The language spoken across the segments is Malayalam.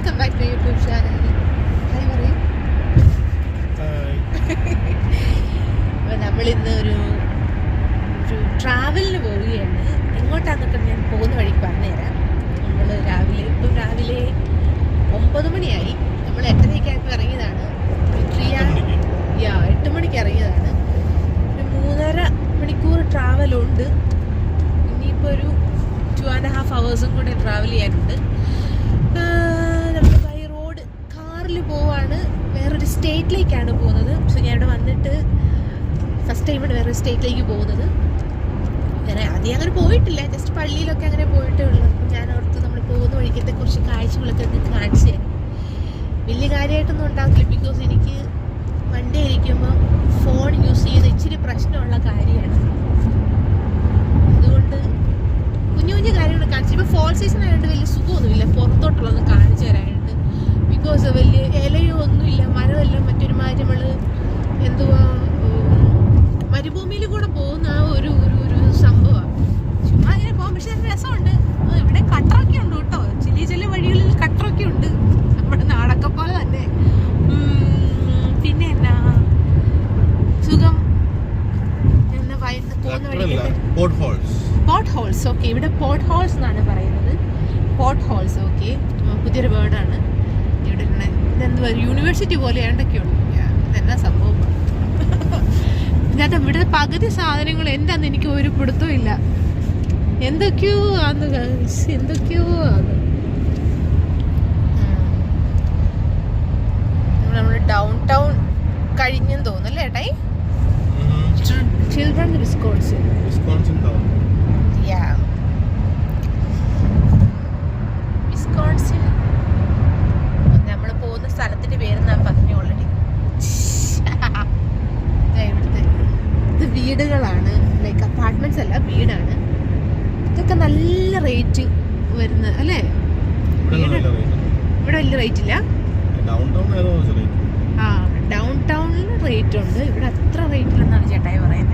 Welcome back to YouTube channel. Hi പറയൂ. അപ്പോൾ നമ്മളിന്ന് ഒരു ട്രാവലിന് പോവുകയാണ്. എങ്ങോട്ടാന്നൊക്കെ ഞാൻ പോകുന്ന വഴിക്ക് പറഞ്ഞുതരാം. നമ്മൾ രാവിലെ 9 മണിയായി. നമ്മൾ 8:30 ഇറങ്ങിയതാണ്. 8 മണിക്ക് ഇറങ്ങിയതാണ്. ഒരു 3.5 മണിക്കൂർ ട്രാവലുണ്ട്. ഇനിയിപ്പോൾ ഒരു 2.5 hours കൂടെ ട്രാവൽ ചെയ്യാനുണ്ട്. നമ്മൾ ബൈ റോഡ് കാറിൽ പോവാണ്. വേറൊരു സ്റ്റേറ്റിലേക്കാണ് പോകുന്നത്. സോ ഞാൻ ഇവിടെ വന്നിട്ട് ഫസ്റ്റ് ടൈമാണ് വേറൊരു സ്റ്റേറ്റിലേക്ക് പോകുന്നത്. ഞാൻ ആദ്യം അങ്ങനെ പോയിട്ടില്ല, ജസ്റ്റ് പള്ളിയിലൊക്കെ അങ്ങനെ പോയിട്ടേ ഉള്ളൂ. അപ്പോൾ ഞാൻ ഓർത്ത് നമ്മൾ പോകുന്ന വഴിക്കത്തെ കുറച്ച് കാഴ്ചകളൊക്കെ നിങ്ങൾക്ക് കാണിച്ചു തരാം. വലിയ കാര്യമായിട്ടൊന്നും ഉണ്ടാകില്ല, ബിക്കോസ് എനിക്ക് വണ്ടി ഇരിക്കുമ്പോൾ ഫോൺ യൂസ് ചെയ്ത് ഇച്ചിരി പ്രശ്നമുള്ള കാര്യമാണ്. അതുകൊണ്ട് കുഞ്ഞു കുഞ്ഞു കാര്യങ്ങൾ കാണിച്ചു. ഇപ്പോൾ ഫോൾ സീസൺ ആയതുകൊണ്ട് വലിയ സുഖമൊന്നുമില്ല പുറത്തോട്ടുള്ളതൊന്നും കാണിച്ചു തരാനായിട്ട്. ബിക്കോസ് വലിയ ഇലയോ ഒന്നുമില്ല, മരമെല്ലാം മറ്റൊരുമാതിരി നമ്മൾ എന്തുവാ മരുഭൂമിയിൽ കൂടെ പോകുന്ന ആ ഒരു സംഭവമാണ്. ചുമ്മാ ഇങ്ങനെ പോകാം. പക്ഷെ അതിന് രസമുണ്ട്. ഇവിടെ കട്ടറൊക്കെ ഉണ്ട് കേട്ടോ. ചില വഴികളിൽ കട്ടറൊക്കെ ഉണ്ട്, നമ്മുടെ നാടൊക്കെ പോലെ തന്നെ. പിന്നെ എന്നാ സുഖം പോകുന്ന വഴിക്ക് പോട്ട് ഹോൾസ്. ഓക്കെ, ഇവിടെ പോട്ട് ഹോൾസ് എന്നാണ് പറയുന്നത്. Pot holes. ഓക്കെ, പുതിയൊരു വേർഡാണ്. ഇവിടെ ഇതെന്തുവാ യൂണിവേഴ്സിറ്റി പോലെ ഏണ്ടൊക്കെയുണ്ട്. ഇതെന്നാ സംഭവം? ഇതിനകത്ത് ഇവിടെ പകുതി സാധനങ്ങൾ എന്താന്ന് എനിക്ക് ഒരു പിടുത്തവും ഇല്ല. എന്തൊക്കെയോ ആണ്. നമ്മുടെ ഡൗൺ ടൗൺ കഴിഞ്ഞെന്ന് തോന്നുന്നു അല്ലേ ഏട്ടായി? Children Wisconsin. വിസ്കോൺസിൻ നമ്മൾ പോകുന്ന സ്ഥലത്തിന്റെ പേര് ഞാൻ പറഞ്ഞു ഓൾറെഡി. ഇവിടുത്തെ ഇത് വീടുകളാണ്, ലൈക്ക് അപ്പാർട്ട്മെന്റ്സ് അല്ല, വീടാണ്. ഇതൊക്കെ നല്ല റേറ്റ് വരുന്നത് അല്ലേ? ഇവിടെ വലിയ റേറ്റ് ഇല്ല. ഡൗൺ ടൗണിൽ റേറ്റ് ഉണ്ട്, ഇവിടെ അത്ര റേറ്റ് ഇല്ലെന്നാണ് ചേട്ടായി പറയുന്നത്.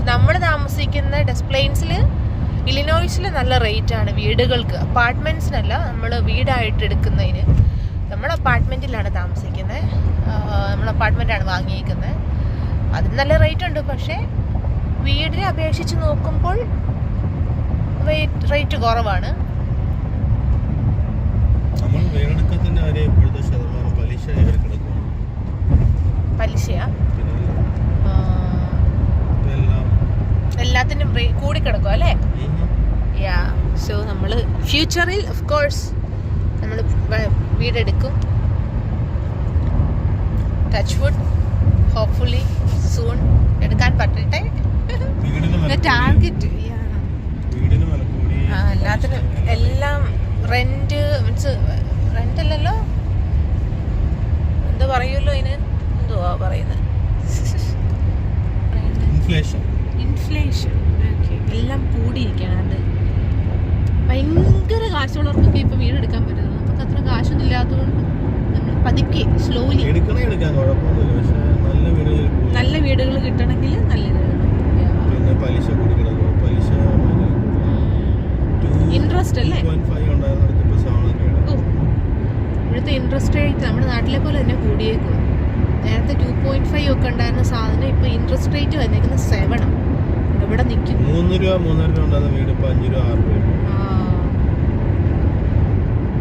നമ്മൾ താമസിക്കുന്ന ഡെസ്പ്ലെയിൻസിൽ ഇലിനോയ്സിൽ നല്ല റേറ്റ് ആണ് വീടുകൾക്ക്. അപ്പാർട്ട്മെന്റ്സിനല്ല, നമ്മൾ വീടായിട്ട് എടുക്കുന്നതിന്. നമ്മൾ അപ്പാർട്ട്മെന്റിലാണ് താമസിക്കുന്നത്. നമ്മൾ അപ്പാർട്ട്മെന്റാണ് വാങ്ങിയിരിക്കുന്നത്. അതിന് നല്ല റേറ്റ് ഉണ്ട്. പക്ഷേ വീടിനെ അപേക്ഷിച്ച് നോക്കുമ്പോൾ റേറ്റ് കുറവാണ്. പലിശയാ? എല്ലാത്തിനും കൂടിക്കിടക്കും അല്ലേ? സോ നമ്മൾ ഫ്യൂച്ചറിൽ ഓഫ് കോഴ്സ് നമ്മൾ വീടെടുക്കും. ടച്ച് വുഡ്, ഹോപ്പ്ഫുള്ളി സൂൺ എടുക്കാൻ പറ്റട്ടെ. ടാർഗറ്റ് എല്ലാത്തിനും. എല്ലാം റെന്റ് മീൻസ് റെന്റ് അല്ലല്ലോ, എന്താ പറയുമല്ലോ ഇതിന്, എന്തുവാ പറയുന്നത്? ഇൻഫ്ലേഷൻ. ഓക്കെ, എല്ലാം കൂടിയിരിക്കുകയാണ്. അത് ഭയങ്കര കാശുള്ളവർക്കൊക്കെ ഇപ്പൊ വീടെടുക്കാൻ പറ്റുന്നത്. നമുക്ക് അത്ര കാശൊന്നും ഇല്ലാത്തതുകൊണ്ട് നമ്മൾ പതുക്കെ സ്ലോലി നല്ല വീടുകൾ കിട്ടണമെങ്കിൽ നല്ല ഇൻട്രസ്റ്റ് അല്ലേ? ഇവിടുത്തെ ഇൻട്രസ്റ്റ് റേറ്റ് നമ്മുടെ നാട്ടിലെ പോലെ തന്നെ കൂടിയേക്കും. നേരത്തെ 2.5 ഒക്കെ ഉണ്ടായിരുന്ന സാധനം ഇപ്പൊ ഇൻട്രസ്റ്റ് റേറ്റ് വന്നേക്കുന്ന 7. ഇവിടെ നിൽക്കും 3 രൂപ 3.5 രൂപ ഉണ്ടായിരുന്ന വീട് ഇപ്പൊ 5 രൂപ 6 രൂപ.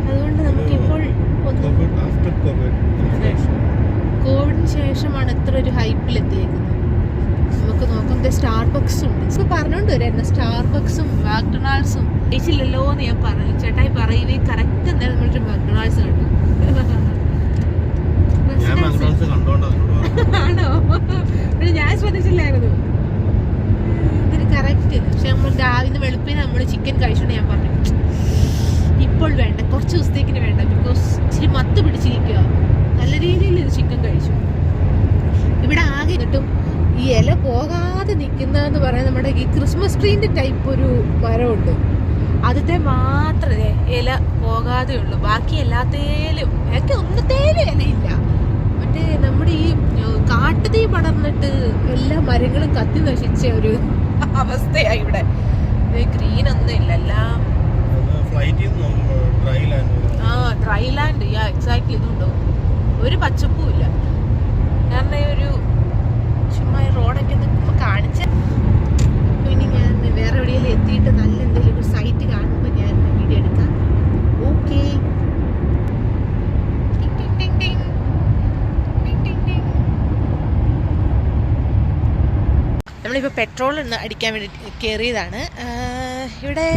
അതുകൊണ്ട് നമുക്കിപ്പോൾ കോവിഡിന് ശേഷമാണ് ഇത്ര ഒരു ഹൈപ്പിൽ എത്തിയേക്കുന്നത്. നമുക്ക് നോക്കാം. സ്റ്റാർബക്സ് ഉണ്ട്. ഇപ്പൊ പറഞ്ഞോണ്ട് വരായിരുന്നു സ്റ്റാർബക്സും മാക്ഡൊണാൾഡ്സും. കഴിച്ചില്ലല്ലോ എന്ന് ഞാൻ പറഞ്ഞു. ചേട്ടായി പറയുവേ കറക്റ്റ് എന്തായാലും നമ്മളൊരു മാക്ഡൊണാൾഡ്സ് കണ്ടു. ആണോ? ഞാൻ ശ്രദ്ധിച്ചില്ലായിരുന്നു. ഇതിന് കറക്റ്റ്. പക്ഷെ നമ്മൾ രാവിലെ വെളുപ്പിന് നമ്മൾ ചിക്കൻ കഴിച്ചോണ്ട് ഞാൻ പറഞ്ഞു ഇപ്പോൾ വേണ്ട, കുറച്ച് ദിവസത്തേക്കിന് വേണ്ട, ബിക്കോസ് ഇച്ചിരി മത്ത് പിടിച്ചിരിക്കുക. നല്ല രീതിയിൽ ഇത് ചിക്കൻ കഴിച്ചു. ഇവിടെ ആകെ കിട്ടും ഈ ഇല പോകാതെ നിൽക്കുന്നതെന്ന് പറയുന്നത് നമ്മുടെ ഈ ക്രിസ്മസ് ട്രീൻ്റെ ടൈപ്പ് ഒരു മരമുണ്ട്. ആദ്യത്തെ മാത്രമേ ഇല പോകാതെ ഉള്ളൂ. ബാക്കി എല്ലാത്തേലും ഒക്കെ ഒന്നത്തേലും ഇലയില്ല. മറ്റേ നമ്മുടെ ഈ കാട്ടുതീ പടർന്നിട്ട് എല്ലാ മരങ്ങളും കത്തി നശിച്ച ഒരു അവസ്ഥയായി ഇവിടെ. ഗ്രീൻ ഒന്നും ഇല്ല, എല്ലാം ഡ്രൈ ലാൻഡ്. എക്സാക്ട്ലി ഇതുണ്ടോ, ഒരു പച്ചപ്പും ഇല്ല. കാരണം ഈ ഒരു ചുമ്മാ റോഡൊക്കെ ഒന്ന് കാണിച്ച. ഇനി ഞാൻ വേറെ എവിടെയെങ്കിലും എത്തിയിട്ട് നല്ല എന്തെങ്കിലും ഒരു സൈറ്റ് കാണുമ്പോൾ ഞാൻ വീഡിയോ എടുക്കാം. ഓക്കെ. നമ്മളിപ്പോൾ പെട്രോൾ അടിക്കാൻ വേണ്ടി കയറിയതാണ്. ഇവിടെ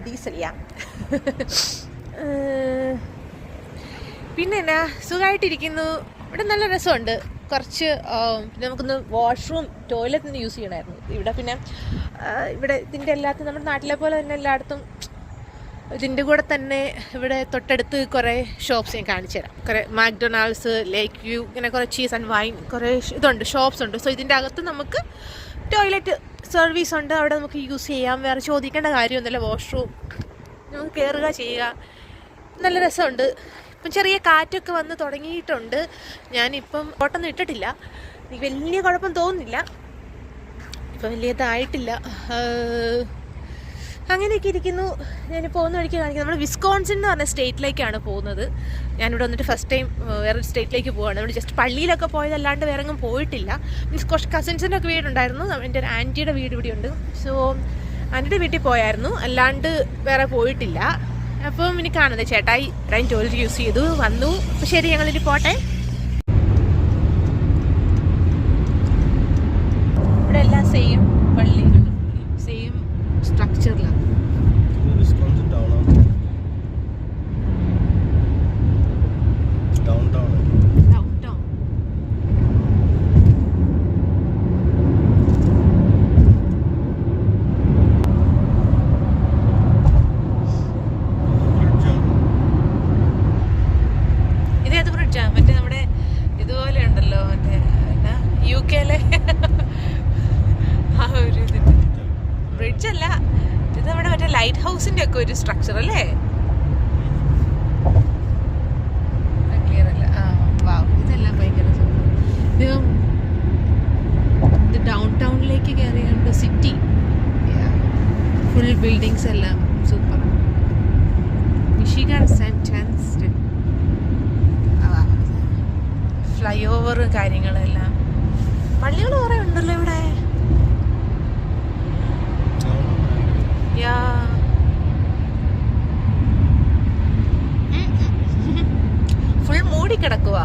ഡീസലിയ. പിന്നെ എന്നാ സുഖമായിട്ടിരിക്കുന്നു. ഇവിടെ നല്ല രസമുണ്ട്. കുറച്ച് നമുക്കൊന്ന് വാഷ്റൂം ടോയ്ലറ്റ് യൂസ് ചെയ്യണമായിരുന്നു ഇവിടെ. പിന്നെ ഇവിടെ ഇതിൻ്റെ എല്ലാത്തും നമ്മുടെ നാട്ടിലെ പോലെ തന്നെ എല്ലായിടത്തും ഇതിൻ്റെ കൂടെ തന്നെ ഇവിടെ തൊട്ടടുത്ത് കുറേ ഷോപ്സ് ഞാൻ കാണിച്ചു തരാം. കുറേ മാക്ഡൊണാൾഡ്സ്, ലേക്ക് വ്യൂ, ഇങ്ങനെ കുറേ ചീസ് ആൻഡ് വൈൻ കുറേ ഇതുണ്ട്, ഷോപ്സ് ഉണ്ട്. സോ ഇതിൻ്റെ അകത്ത് നമുക്ക് ടോയ്ലറ്റ് സർവീസ് ഉണ്ട്. അവിടെ നമുക്ക് യൂസ് ചെയ്യാം. വേറെ ചോദിക്കേണ്ട കാര്യമൊന്നുമില്ല. വാഷ്റൂം നമുക്ക് കയറുക ചെയ്യുക. നല്ല രസമുണ്ട്. ഇപ്പം ചെറിയ കാറ്റൊക്കെ വന്ന് തുടങ്ങിയിട്ടുണ്ട്. ഞാനിപ്പം കോട്ടൊന്നും ഇട്ടിട്ടില്ല. എനിക്ക് വലിയ കുഴപ്പം തോന്നുന്നില്ല. ഇപ്പം വലിയതായിട്ടില്ല. അങ്ങനെയൊക്കെ ഇരിക്കുന്നു. ഞാൻ പോകുന്ന വഴിക്ക് കാണിക്കുന്നത് നമ്മൾ വിസ്കോൺസിൻ എന്ന് പറഞ്ഞ സ്റ്റേറ്റിലേക്കാണ് പോകുന്നത്. ഞാനിവിടെ വന്നിട്ട് ഫസ്റ്റ് ടൈം വേറൊരു സ്റ്റേറ്റിലേക്ക് പോവുകയാണ്. നമ്മൾ ജസ്റ്റ് പള്ളിയിലൊക്കെ പോയതല്ലാണ്ട് വേറെ എങ്ങും പോയിട്ടില്ല. മീൻസ് കുറച്ച് കസിൻസിൻ്റെ ഒക്കെ വീടുണ്ടായിരുന്നു. എൻ്റെ ഒരു ആൻറ്റിയുടെ വീട് ഇവിടെയുണ്ട്. സോ ആൻറ്റിയുടെ വീട്ടിൽ പോയായിരുന്നു, അല്ലാണ്ട് വേറെ പോയിട്ടില്ല. അപ്പം ഇനി കാണുന്നത് ചേട്ടായി ടോയ്ലറ്റ് യൂസ് ചെയ്തു വന്നു. അപ്പം ശരി, ഞങ്ങളിനി പോട്ടെ. ഇവിടെ എല്ലാം സെയിം പള്ളി, സെയിം സ്ട്രക്ചറിലാണ്. മറ്റേ നമ്മുടെ ഇതുപോലെ ഉണ്ടല്ലോ, മറ്റേ എന്നാ UK ആ ഒരു ഇതിന്റെ ബ്രിഡ്ജ് അല്ല ഇത്, നമ്മുടെ മറ്റേ ലൈറ്റ് ഹൗസിന്റെ ഒക്കെ ഒരു സ്ട്രക്ചർ അല്ലേ? ക്ലിയർ അല്ല. വാവ്, ഇതെല്ലാം ഭയങ്കര ഇത് ഡൗൺ ടൗണിലേക്ക് കയറിയുണ്ട്. സിറ്റി ഫുൾ ബിൽഡിങ്സ് എല്ലാം super. Michigan sentence fly over കാര്യങ്ങളെല്ലാം. പള്ളികൾ കുറേ ഉണ്ടല്ലോ ഇവിടെ. ഫുൾ മൂടി കിടക്കുക.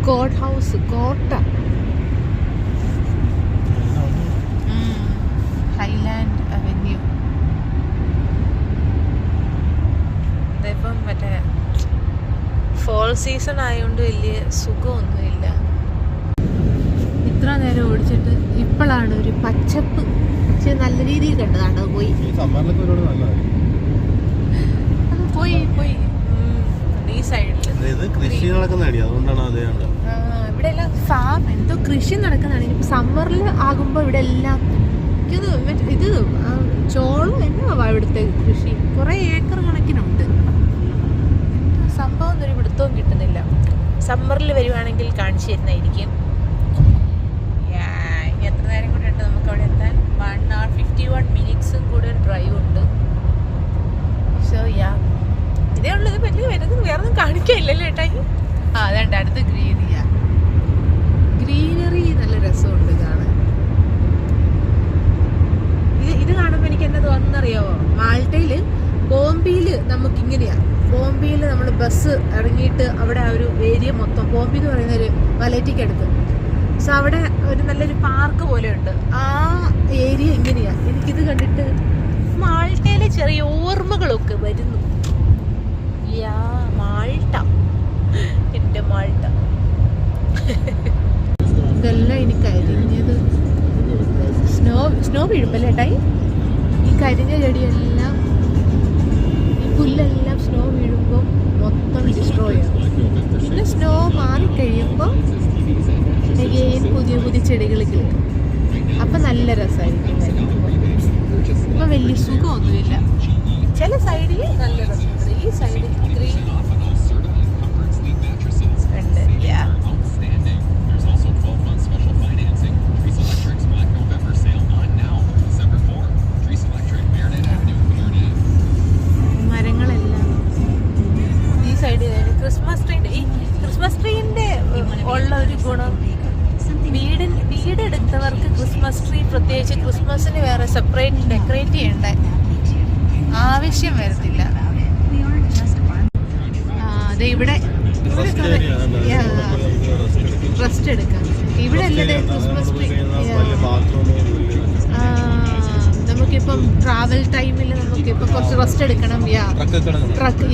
കോർട്ട് ഹൗസ്, കോട്ട, ഹൈലാൻഡ് അവന്യൂ. ഇതിപ്പം മറ്റേ ഫോൾ സീസൺ ആയതുകൊണ്ട് വലിയ സുഖമൊന്നുമില്ല. ഇത്ര നേരം ഓടിച്ചിട്ട് ഇപ്പോഴാണ് ഒരു പച്ചപ്പ് നല്ല രീതിയിൽ കണ്ടതാണ്. അത് പോയി പോയി ഈ സൈഡിൽ കൃഷി നടക്കുന്ന ഇവിടെ എല്ലാം ഫാം എന്തോ കൃഷി നടക്കുന്നതാണ്. ഇനി സമ്മറിൽ ആകുമ്പോൾ ഇവിടെ എല്ലാം ഇത് ചോളം എന്നാ ഇവിടുത്തെ കൃഷി കുറേ ഏക്കർ കണക്കിനുണ്ട്. സംഭവം ഒരു പിടുത്തവും കിട്ടുന്നില്ല. സമ്മറിൽ വരുവാണെങ്കിൽ കാണിച്ചു തരുന്നതായിരിക്കും. ഇനി എത്ര നേരം കൂടെ ഉണ്ട് നമുക്ക് അവിടെ എത്താൻ? 1 hour 51 minutes കൂടെ ഡ്രൈവ് ഉണ്ട്. സോ ഇതേ ഉള്ളത്. വലിയ വരുന്നത് വേറൊന്നും കാണിക്കില്ലല്ലോ ഏട്ടായി. അതുകൊണ്ട് അടുത്ത് ഗ്രീനറി നല്ല രസമുണ്ട് കാണാൻ. ഇത് കാണുമ്പോൾ എനിക്ക് എന്നാ തോന്നുന്നറിയാവോ, മാൾട്ടയിൽ ബോംബെയിൽ നമുക്കിങ്ങനെയാ. ബോംബെയിൽ നമ്മൾ ബസ് ഇറങ്ങിയിട്ട് അവിടെ ആ ഒരു ഏരിയ മൊത്തം, ബോംബെ എന്ന് പറയുന്ന ഒരു മലറ്റിക്കടുത്ത്, സോ അവിടെ ഒരു നല്ലൊരു പാർക്ക് പോലെയുണ്ട്. ആ ഏരിയ ഇങ്ങനെയാ. എനിക്കിത് കണ്ടിട്ട് മാൾട്ടയിലെ ചെറിയ ഓർമ്മകളൊക്കെ വരുന്നു. മാൾട്ട, എൻ്റെ മാൾട്ട. ഇതെല്ലാം ഇനി കരിഞ്ഞത് സ്നോ വീഴുമ്പല്ലേട്ടായി. ഈ കരിഞ്ഞ ചെടിയെല്ലാം, ഈ പുല്ലെല്ലാം സ്നോ വീഴുമ്പോൾ മൊത്തം ഡിസ്ട്രോയ് ആകും. പിന്നെ സ്നോ മാറിക്കഴിയുമ്പോൾ പുതിയ പുതിയ ചെടികൾ കിട്ടും. അപ്പം നല്ല നല്ല രസമായിരിക്കും. ഇപ്പൊ വലിയ സുഖമൊന്നുമില്ല. ചില സൈഡിൽ നല്ല രസമുണ്ട്. ഈ സൈഡിൽ ഗ്രീൻ ഉണ്ട്. മരങ്ങളെല്ലാം ഈ സൈഡിൽ. ക്രിസ്മസ് ട്രീന്റെ ഉള്ള ഒരു ഗുണം, വീടെടുത്തവർക്ക് ക്രിസ്മസ് ട്രീ പ്രത്യേകിച്ച് ക്രിസ്മസിന് വേറെ സെപ്പറേറ്റ് ഡെക്കറേറ്റ് ചെയ്യേണ്ട ആവശ്യം വരത്തില്ല. അതെ, ഇവിടെ റെസ്റ്റ് എടുക്കാം. ഇവിടെ അല്ലേ ക്രിസ്മസ് ട്രീ. നമുക്കിപ്പം ട്രാവൽ ടൈമിൽ നമുക്കിപ്പം കുറച്ച് റെസ്റ്റ് എടുക്കണം. ട്രക്ക്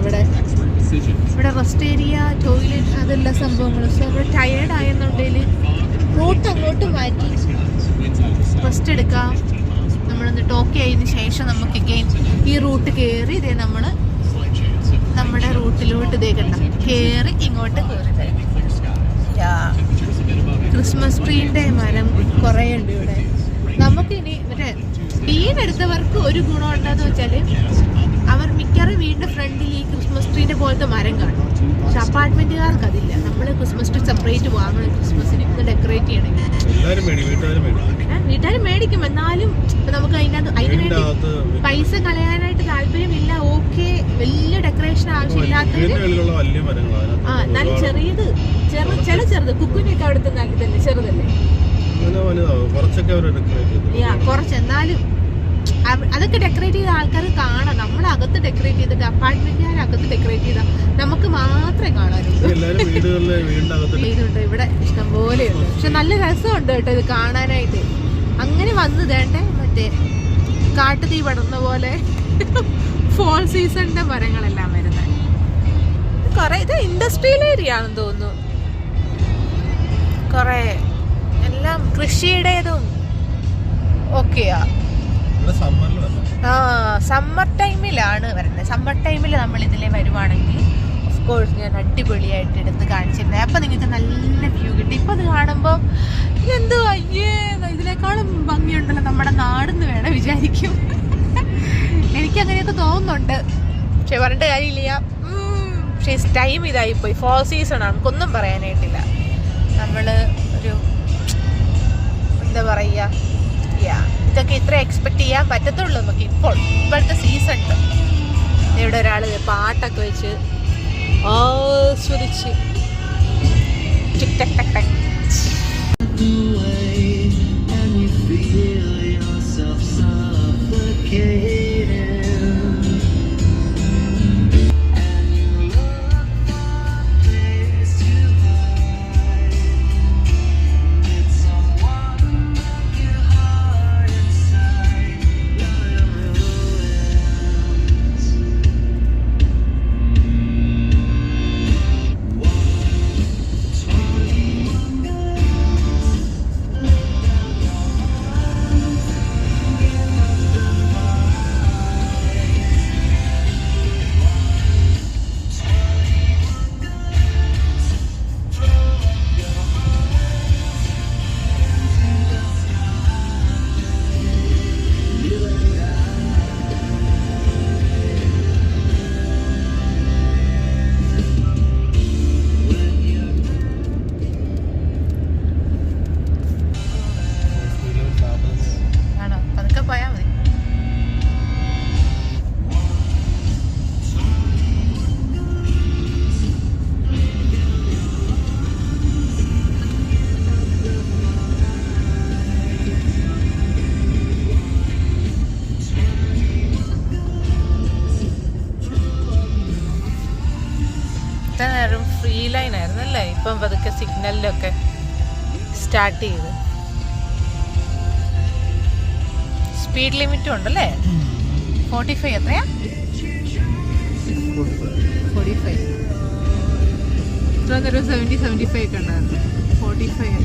ഇവിടെ റെസ്റ്റ് ഏരിയ, ടോയ്ലറ്റ്, അതെല്ലാം സംഭവങ്ങളും. സോ ഇവിടെ ടയേർഡ് ആയെന്നുണ്ടെങ്കിൽ റൂട്ട് അങ്ങോട്ട് മാറ്റി റെസ്റ്റ് എടുക്കാം. നമ്മളൊന്ന് ടോക്ക് ആയതിന് ശേഷം നമുക്ക് അഗെയിൻ ഈ റൂട്ട് കയറി ഇതേ നമ്മൾ നമ്മുടെ റൂട്ടിലോട്ട് ഇതേ കണ്ട കയറി ഇങ്ങോട്ട് കയറി തരാം. ക്രിസ്മസ് ട്രീൻ്റെ മരം കുറേ ഉണ്ട് ഇവിടെ. നമുക്കിനി മറ്റേ വീടെടുത്തവർക്ക് ഒരു ഗുണം ഉണ്ടെന്ന് വെച്ചാൽ അവർ മിക്കവാറും വീടിൻ്റെ ഫ്രണ്ടിൽ ഈ ക്രിസ്മസ് ട്രീൻ്റെ പോലത്തെ മരം കാണും. പക്ഷെ അപ്പാർട്ട്മെൻറ്റുകാർക്ക് അതില്ല. നമ്മൾ ക്രിസ്മസ് ട്രീ സെപ്പറേറ്റ് വാങ്ങണം ക്രിസ്മസിന് ഇന്ന് ഡെക്കറേറ്റ് ചെയ്യണമെങ്കിൽ. വീട്ടുകാർ മേടിക്കും. എന്നാലും നമുക്ക് അതിന് വേണ്ടി പൈസ കളയാനായിട്ട് താല്പര്യമില്ല. ഓക്കെ, വലിയ ഡെക്കറേഷൻ ആവശ്യമില്ലാത്തത്. എന്നാലും ചെറുത് കുക്കുനൊക്കെ അവിടുത്തെ നല്ലതല്ലേ, ചെറുതല്ലേ, കുറച്ചെന്നാലും അതൊക്കെ ഡെക്കറേറ്റ് ചെയ്ത ആൾക്കാർ കാണാം. നമ്മളകത്ത് ഡെക്കറേറ്റ് ചെയ്തിട്ട് അപ്പാർട്ട്മെന്റുകാരകത്ത് ഡെക്കറേറ്റ് ചെയ്താൽ നമുക്ക് മാത്രമേ കാണാനുള്ളൂ. ഇതുണ്ട് ഇവിടെ ഇഷ്ടംപോലെ ഉണ്ട്. പക്ഷെ നല്ല രസമുണ്ട് കേട്ടോ ഇത് കാണാനായിട്ട്. അങ്ങനെ വന്നു തേണ്ടേ മറ്റേ കാട്ടുതീ പടർന്ന പോലെ ഫോൾ സീസണിന്റെ മരങ്ങളെല്ലാം വരുന്നത്. കുറെ ഇത് ഇൻഡസ്ട്രിയൽ ഏരിയ ആണെന്ന് തോന്നുന്നു. കുറെ എല്ലാം കൃഷിയുടേതും ഒക്കെയാ. സമ്മർ ടൈമിലാണ് വരുന്നത്. സമ്മർ ടൈമിൽ നമ്മൾ ഇതിലെ വരുവാണെങ്കിൽ ഓഫ് കോഴ്സ് ഞാൻ അടിപൊളിയായിട്ട് എടുത്ത് കാണിച്ചിരുന്നത്. അപ്പം നിങ്ങൾക്ക് നല്ല വ്യൂ കിട്ടും. ഇപ്പം അത് കാണുമ്പോൾ എന്തോ അയ്യേ ഇതിനേക്കാളും ഭംഗിയുണ്ടല്ലോ നമ്മുടെ നാടെന്ന് വേണം വിചാരിക്കും. എനിക്കങ്ങനെയൊക്കെ തോന്നുന്നുണ്ട്. പക്ഷെ പറഞ്ഞിട്ട് കാര്യമില്ല. പക്ഷേ ടൈം ഇതായിപ്പോയി. ഫോൾ സീസൺ ആണ്, നമുക്കൊന്നും പറയാനായിട്ടില്ല. നമ്മൾ ഒരു എന്താ പറയുക, ഇതൊക്കെ ഇത്ര എക്സ്പെക്ട് ചെയ്യാൻ പറ്റത്തുള്ളൂ നമുക്ക് ഇപ്പോഴത്തെ സീസണിൽ. ഇവിടെ ഒരാൾ പാട്ടൊക്കെ വെച്ച് ആസ്വദിച്ച് ടിക് ടക് ടക് ടക്. ഫ്രീ ലൈൻ ആയിരുന്നു അല്ലേ? ഇപ്പം പതുക്കെ സിഗ്നലിലൊക്കെ സ്റ്റാർട്ട് ചെയ്ത്. സ്പീഡ് ലിമിറ്റും ഉണ്ടല്ലേ? 45 എത്രയാ? 45. ഇത്ര നേരം 70-75 ഒക്കെ ഉണ്ടായിരുന്നു. 45.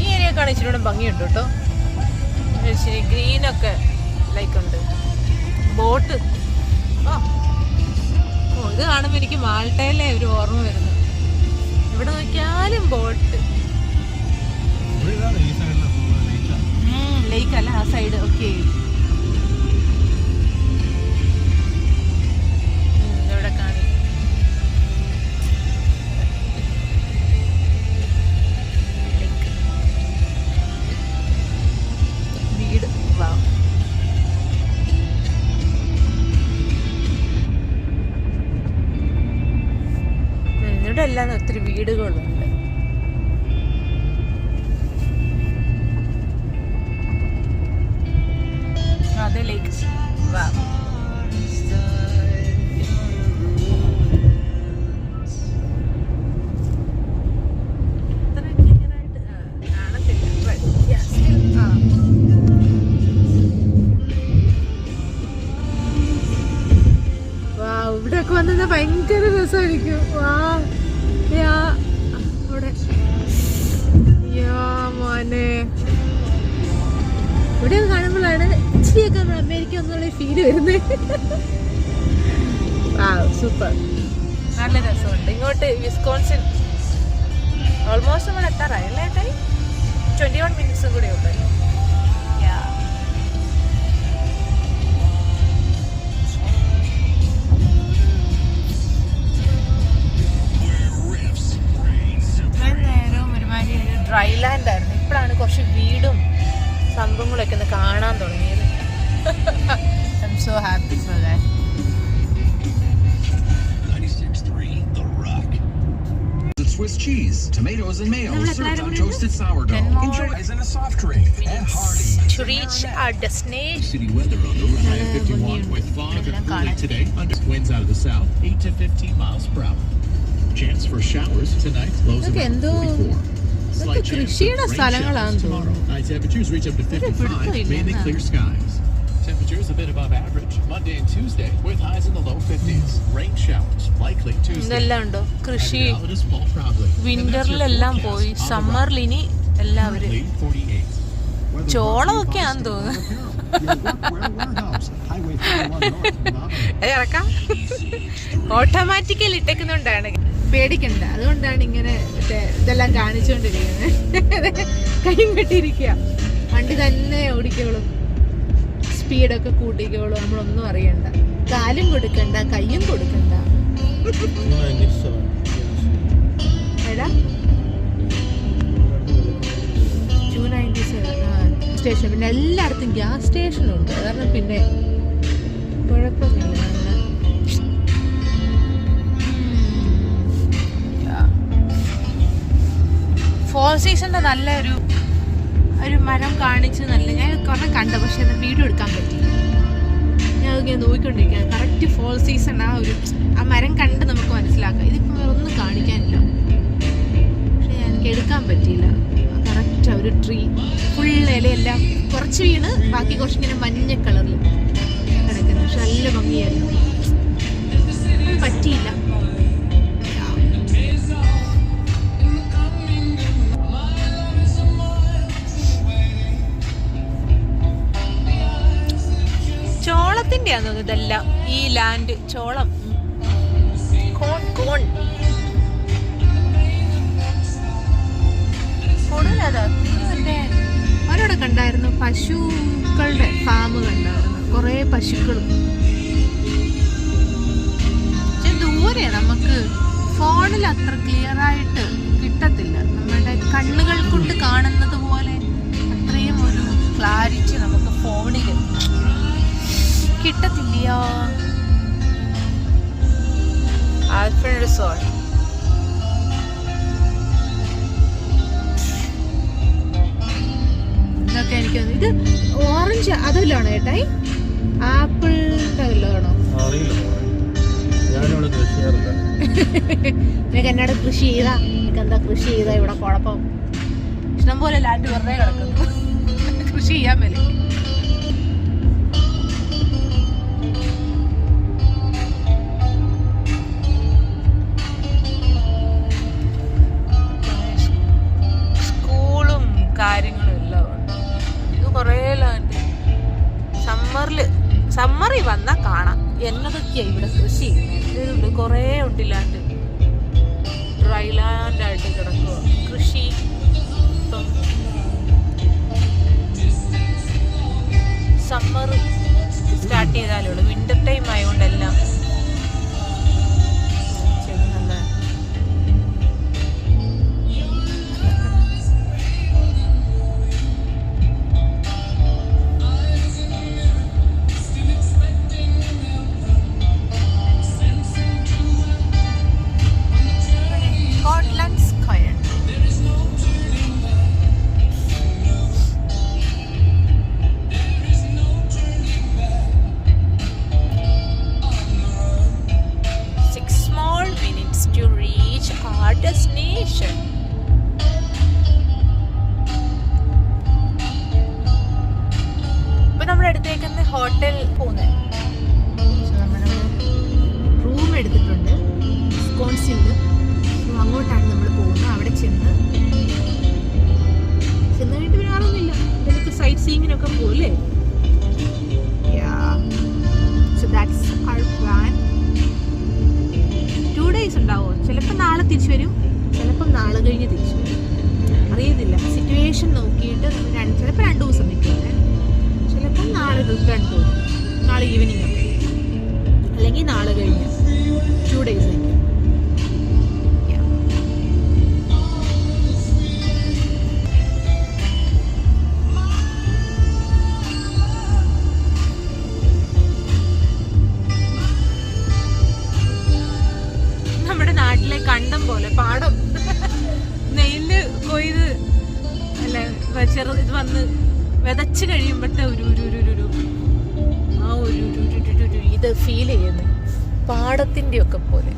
ഈ ഏരിയക്കാണ് ഇച്ചിരി കൂടെ ഭംഗിയുണ്ട് കേട്ടോ. ഇച്ചിരി ഗ്രീനൊക്കെ ലൈക്ക് ഉണ്ട്. ബോട്ട് ഇത് കാണുമ്പോൾ എനിക്ക് മാൾട്ടയിലെ ഒരു ഓർമ്മ വരുന്നു. ബോട്ട്. ലേക്ക് അല്ല, ആ സൈഡ്. ഓക്കെ, ഇവിടെ കാണി. വീട് വാ. ഇവിടെ എല്ലാം ഒത്തിരി വീടുകളുണ്ട്. അതെ ലേക്ക്. വാ. ഇവിടെയൊക്കെ വന്നത് ഭയങ്കര രസമായിരിക്കും. മോനെ ഇവിടെ കാണുമ്പോഴാണ് ഇച്ചിരിയൊക്കെ അമേരിക്ക എന്നുള്ള ഫീല് വരുന്നത്. സൂപ്പർ, നല്ല രസമുണ്ട്. ഇങ്ങോട്ട് വിസ്കോൺസിൻ ഓൾമോസ്റ്റ് നമ്മൾ എത്താറായി അല്ലേ? 21 മിനിറ്റ്സും കൂടെ ഉണ്ട്. ഡ്രൈലാൻഡ് ആയിരുന്നു. ഇപ്പോഴാണ് കുറച്ച് വീടും സംഭവങ്ങളൊക്കെ ഒന്ന് കാണാൻ തുടങ്ങിയത്. I am so happy for that. Swiss cheese, tomatoes and mayo served on toasted sourdough. Enjoy as in a soft drink and hearty. To reach our destination. City weather on the route. I-51 with fog and cooling today. Under winds out of the south, 8 to 15 miles per hour. Chance for showers tonight. Lows around 44. Slight chance of rain showers tomorrow. Night temperatures reach up to 55. Mainly clear skies. Temperatures a bit above average Monday and Tuesday with highs in the low 50s. Rain showers likely Tuesday. ഇതെല്ലാം ഉണ്ടോ? കൃഷി വിന്ററിലെല്ലാം പോയി, സമ്മറിൽ ഇനി എല്ലാവരും ചോളമൊക്കെ ആണെന്ന് തോന്നുന്നു. ഇറക്കാം. ഓട്ടോമാറ്റിക്കലി ഇട്ടേക്കുന്നുണ്ടാണ്, പേടിക്കണ്ട. അതുകൊണ്ടാണ് ഇങ്ങനെ ഇതെല്ലാം കാണിച്ചുകൊണ്ടിരിക്കുന്നത്. കൈയും കെട്ടിയിരിക്കുക, വണ്ടി തന്നെ ഓടിക്കോളും, സ്പീഡൊക്കെ കൂട്ടിക്കോളും. നമ്മളൊന്നും അറിയണ്ട, കാലും കൊടുക്കണ്ട, കയ്യും കൊടുക്കണ്ട. എടാ 297 സ്റ്റേഷൻ. പിന്നെ എല്ലായിടത്തും ഗ്യാസ് സ്റ്റേഷനുണ്ട്, കാരണം പിന്നെ കുഴപ്പമില്ല. ഫോർ സീസണിന്റെ നല്ലൊരു മരം കാണിച്ച് നല്ല, ഞാൻ കുറെ കണ്ട, പക്ഷെ അത് വീഡിയോ എടുക്കാൻ പറ്റില്ല. ഞാൻ അതിങ്ങനെ നോക്കിക്കൊണ്ടിരിക്കുകയാണ്. കറക്റ്റ് ഫോൾ സീസൺ ആ മരം കണ്ട് നമുക്ക് മനസ്സിലാക്കാം. ഇതിപ്പോൾ വേറൊന്നും കാണിക്കാനില്ല, പക്ഷെ എനിക്ക് എടുക്കാൻ പറ്റിയില്ല. കറക്റ്റ് ഒരു ട്രീ ഫുൾ ഇലയെല്ലാം കുറച്ച് വീണ്, ബാക്കി കുറച്ചിങ്ങനെ മഞ്ഞ കളറിൽ കിടക്കുന്നു. പക്ഷെ നല്ല ഭംഗിയായിരുന്നു, പറ്റിയില്ല. ചോളത്തിൻ്റെയാന്ന് തോന്നുന്നു ഇതെല്ലാം, ഈ ലാൻഡ് ചോളം. അവരോടെ കണ്ടായിരുന്നു പശുക്കളുടെ ഫാം കണ്ടായിരുന്നു, കുറേ പശുക്കളും. പക്ഷെ ദൂരെ നമുക്ക് ഫോണിൽ അത്ര ക്ലിയർ ആയിട്ട് കിട്ടത്തില്ല. നമ്മുടെ കണ്ണുകൾ കൊണ്ട് കാണുന്നത് പോലെ അത്രയും ഒരു ക്ലാരിറ്റി നമുക്ക് ഫോണിൽ കിട്ടത്തില്ല. ആൽഫ്രഡ് റിസോർട്ട് ഇതൊക്കെ എനിക്ക് ഇത് ഓറഞ്ച് അതെല്ലാണോ ചേട്ടായി? ആപ്പിളിന്റെ വല്ലതാണോ? നിനക്ക് എന്നോട് കൃഷി ചെയ്താ, നിനക്ക് എന്താ കൃഷി ചെയ്താ? ഇവിടെ കുഴപ്പം, ഇഷ്ടംപോലെ ലാൻഡ് വെറുതെ കിടക്കുന്നു, കൃഷി ചെയ്യാൻ മേലെ. സമ്മറിൽ വന്നാൽ കാണാം എന്നതൊക്കെയാ ഇവിടെ കൃഷി ചെയ്യുന്നത്. കുറേ ഉണ്ടില്ലാണ്ട് ഡ്രൈ ലാൻഡായിട്ട് കിടക്കുക. സമ്മർ സ്റ്റാർട്ട് ചെയ്താലേ ഉള്ളൂ. വിന്റർ ടൈം ആയതുകൊണ്ടെല്ലാം destination. ഇപ്പൊ നമ്മുടെ അടുത്തേക്ക് ഹോട്ടൽ പോകുന്നത്. നമ്മുടെ റൂം എടുത്തിട്ടുണ്ട് വിസ്കോൺസിനിൽ. അങ്ങോട്ടാണ് നമ്മൾ പോകുന്നത്. അവിടെ ചെന്ന് കഴിഞ്ഞിട്ട് പിന്നെ ആളൊന്നുമില്ല. നമുക്ക് സൈറ്റ് സീയിങ്ങിനൊക്കെ പോലെ. So that's our plan. 2 days ഉണ്ടാവുമോ? ചിലപ്പോൾ നാളെ തിരിച്ചു വരും, ചിലപ്പം നാളെ കഴിഞ്ഞ് തിരിച്ചു വരും, അറിയത്തില്ല. സിറ്റുവേഷൻ നോക്കിയിട്ട് ചിലപ്പോൾ 2 ദിവസം നിൽക്കുമേ, ചിലപ്പം നാളെ റിട്ടേൺ പോകും, നാളെ ഈവനിങ് ഒക്കെ, അല്ലെങ്കിൽ നാളെ കഴിഞ്ഞ് 2 days നിൽക്കും. നമ്മുടെ നാട്ടിലെ കണ്ടം പോലെ പാടം നെല്ല് കൊയ്ത് അല്ല ഇത് വന്ന് വിതച്ച് കഴിയുമ്പോഴത്തെ ഒരു ആ ഒരു ഇത് ഫീൽ ചെയ്യുന്നു, പാടത്തിൻ്റെ ഒക്കെ പോലെ.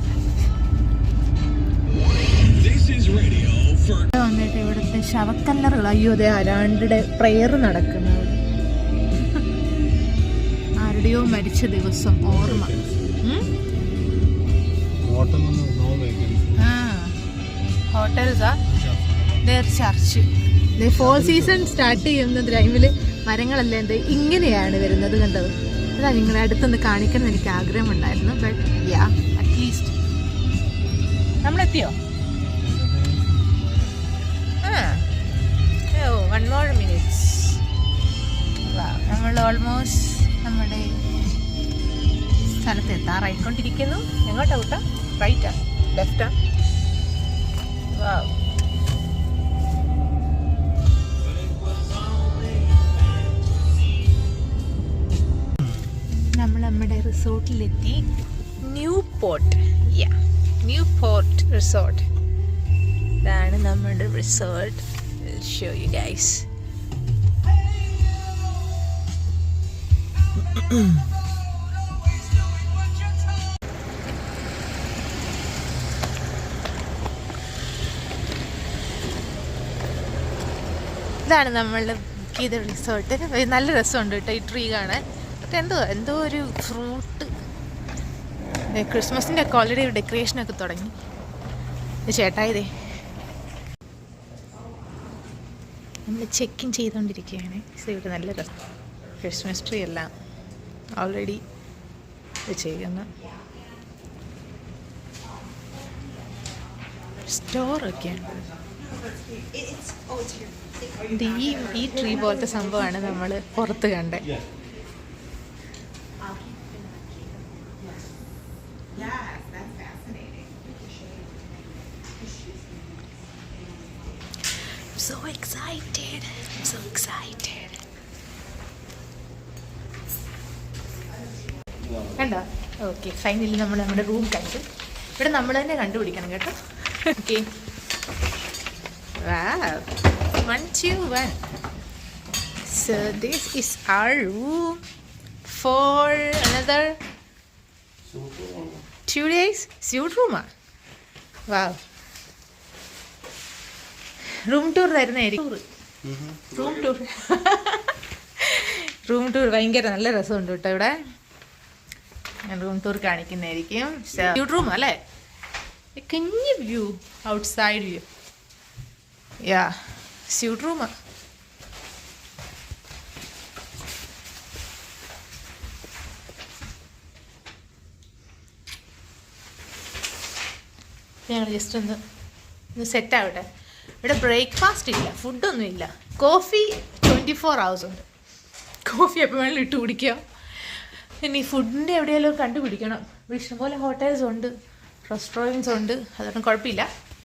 വന്നിട്ട് ഇവിടുത്തെ ശവക്കല്ലറുകൾ, അയ്യോ അതെ ആരാണ്ടുടെ പ്രയർ നടക്കുന്നത്, ആരുടെയോ മരിച്ച ദിവസം ഓർമ്മ. ഹോട്ടൽസാ ചർച്ച്. ഫോൾ സീസൺ സ്റ്റാർട്ട് ചെയ്യുന്ന ടൈമിൽ മരങ്ങളെല്ലാം എന്ത് ഇങ്ങനെയാണ് വരുന്നത്, കണ്ടത്? അതാ നിങ്ങളെ അടുത്തൊന്ന് കാണിക്കണം എന്ന് എനിക്ക് ആഗ്രഹമുണ്ടായിരുന്നു. ബട്ട് യാ അറ്റ്ലീസ്റ്റ് നമ്മളെത്തിയോ? ഓ 1 more minutes. നമ്മൾ ഓൾമോസ്റ്റ് നമ്മുടെ സ്ഥലത്ത് എത്താറായിക്കൊണ്ടിരിക്കുന്നു. എങ്ങോട്ടാ കൂട്ടാ? റൈറ്റാ ലെഫ്റ്റാ? നമ്മൾ നമ്മുടെ റിസോർട്ടിലെത്തി. Newport resort. ഇതാണ് നമ്മുടെ റിസോർട്ട്. Show you guys. ഇതാണ് നമ്മളുടെ ബുക്ക് ചെയ്ത റിസോർട്ട്. നല്ല രസമുണ്ട് കേട്ടോ ഈ ട്രീ കാണാൻ. എന്തോ ഒരു ഫ്രൂട്ട്. ക്രിസ്മസിൻ്റെ ഒക്കെ ഓൾറെഡി ഡെക്കറേഷനൊക്കെ തുടങ്ങി. ചേട്ടായിതേ നമ്മൾ ചെക്കിൻ ചെയ്തുകൊണ്ടിരിക്കുകയാണ്. ഇവിടെ നല്ല രസം. ക്രിസ്മസ് ട്രീ എല്ലാം ഓൾറെഡി ചെയ്യുന്ന സ്റ്റോറൊക്കെയാണ്. ഈ ട്രീ പോലത്തെ സംഭവമാണ് നമ്മൾ പുറത്ത് കണ്ടത്. So excited. കണ്ടോ? ഓക്കെ, ഫൈനലി നമ്മൾ നമ്മുടെ റൂം കണ്ടു. ഇവിടെ നമ്മൾ തന്നെ കണ്ടുപിടിക്കണം കേട്ടോ. Okay, 1 2 1. So this is our room for another 2 days. Suite room. Wow. Room tour തരുന്നതായിരിക്കും. റൂം ടൂർ ഭയങ്കര നല്ല രസമുണ്ട് കേട്ടോ. ഇവിടെ ഞാൻ റൂം ടൂർ കാണിക്കുന്നതായിരിക്കും. സ്യൂട്ട് റൂം അല്ലേ? കുഞ്ഞ് വ്യൂ, ഔട്ട്സൈഡ് വ്യൂ. യാ, സ്യൂട്ട് റൂമാ. ഞങ്ങൾ ജസ്റ്റ് ഒന്ന് സെറ്റ് ആവട്ടെ. ഇവിടെ ബ്രേക്ക്ഫാസ്റ്റ് ഇല്ല, ഫുഡൊന്നും ഇല്ല. കോഫി 24 hours ഉണ്ട്. കോഫി എപ്പോൾ വേണമെങ്കിലും ഇട്ട് കുടിക്കാം. ഇനി ഫുഡിൻ്റെ എവിടെയെങ്കിലും കണ്ടുപിടിക്കണം. ഇവിടെ ഇഷ്ടംപോലെ ഹോട്ടൽസ് ഉണ്ട്, റെസ്റ്റോറൻറ്റ്സ് ഉണ്ട്, അതൊന്നും കുഴപ്പമില്ല.